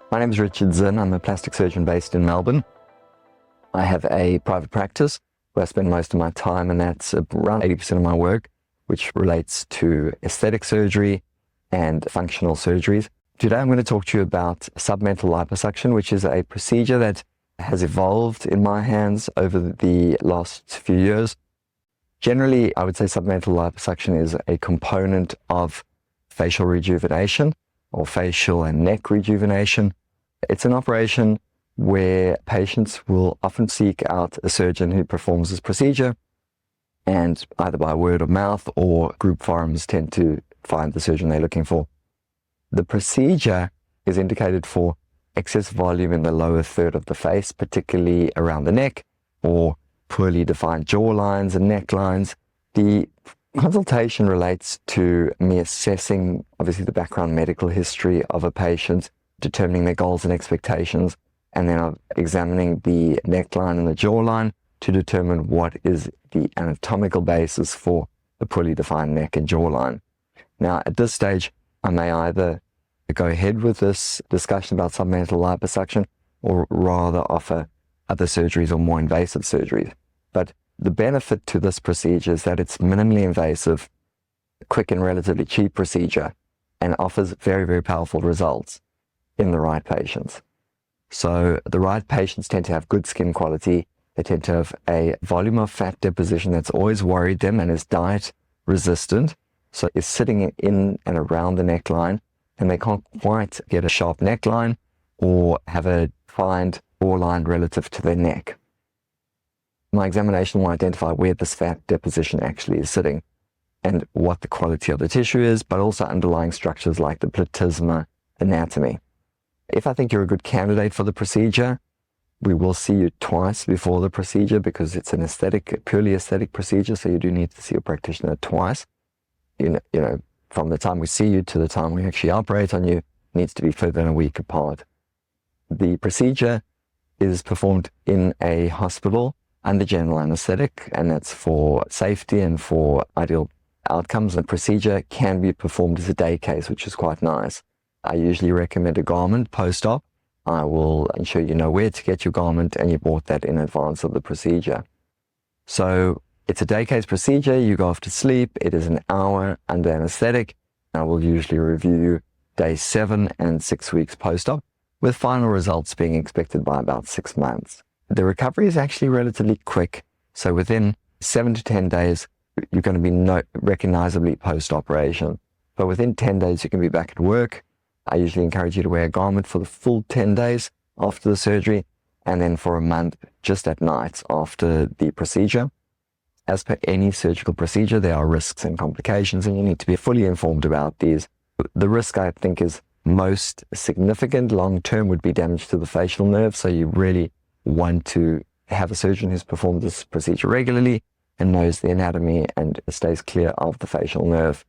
My name is Richard Zinn. I'm a plastic surgeon based in Melbourne. I have a private practice where I spend most of my time, and that's around 80% of my work, which relates to aesthetic surgery and functional surgeries. Today I'm going to talk to you about submental liposuction, which is a procedure that has evolved in my hands over the last few years. Generally, I would say submental liposuction is a component of facial rejuvenation or facial and neck rejuvenation. It's an operation where patients will often seek out a surgeon who performs this procedure, and either by word of mouth or group forums tend to find the surgeon they're looking for. The procedure is indicated for excess volume in the lower third of the face, particularly around the neck or poorly defined jaw lines and necklines. The consultation relates to me assessing, obviously, the background medical history of a patient, determining their goals and expectations, and then examining the neckline and the jawline to determine what is the anatomical basis for the poorly defined neck and jawline. Now, at this stage, I may either go ahead with this discussion about submental liposuction or rather offer other surgeries or more invasive surgeries. But the benefit to this procedure is that it's minimally invasive, quick and relatively cheap procedure, and offers very, very powerful results in the right patients. So the right patients tend to have good skin quality. They tend to have a volume of fat deposition that's always worried them and is diet resistant. So it's sitting in and around the neckline, and they can't quite get a sharp neckline or have a defined jawline relative to their neck. My examination will identify where this fat deposition actually is sitting and what the quality of the tissue is, but also underlying structures like the platysma anatomy. If I think you're a good candidate for the procedure, we will see you twice before the procedure because it's an purely aesthetic procedure, so you do need to see a practitioner twice. You know, from the time we see you to the time we actually operate on you needs to be further than a week apart. The procedure is performed in a hospital under general anesthetic, and that's for safety and for ideal outcomes. The procedure can be performed as a day case, which is quite nice. I usually recommend a garment post-op. I will ensure you know where to get your garment and you bought that in advance of the procedure. So it's a day case procedure. You go off to sleep. It is an hour under anesthetic. I will usually review day 7 and 6 weeks post-op, with final results being expected by about 6 months. The recovery is actually relatively quick. So within 7 to 10 days, you're going to be recognizably post-operation. But within 10 days, you can be back at work. I usually encourage you to wear a garment for the full 10 days after the surgery, and then for a month just at night after the procedure. As per any surgical procedure, there are risks and complications, and you need to be fully informed about these. The risk, I think, is most significant long-term would be damage to the facial nerve, so you really want to have a surgeon who's performed this procedure regularly and knows the anatomy and stays clear of the facial nerve.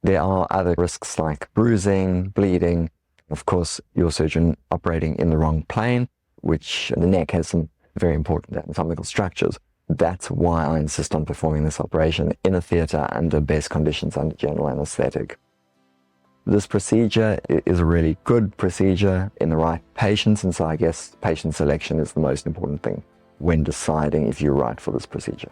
There are other risks like bruising, bleeding, of course, your surgeon operating in the wrong plane, which the neck has some very important anatomical structures. That's why I insist on performing this operation in a theatre under best conditions under general anesthetic. This procedure is a really good procedure in the right patients, and so I guess patient selection is the most important thing when deciding if you're right for this procedure.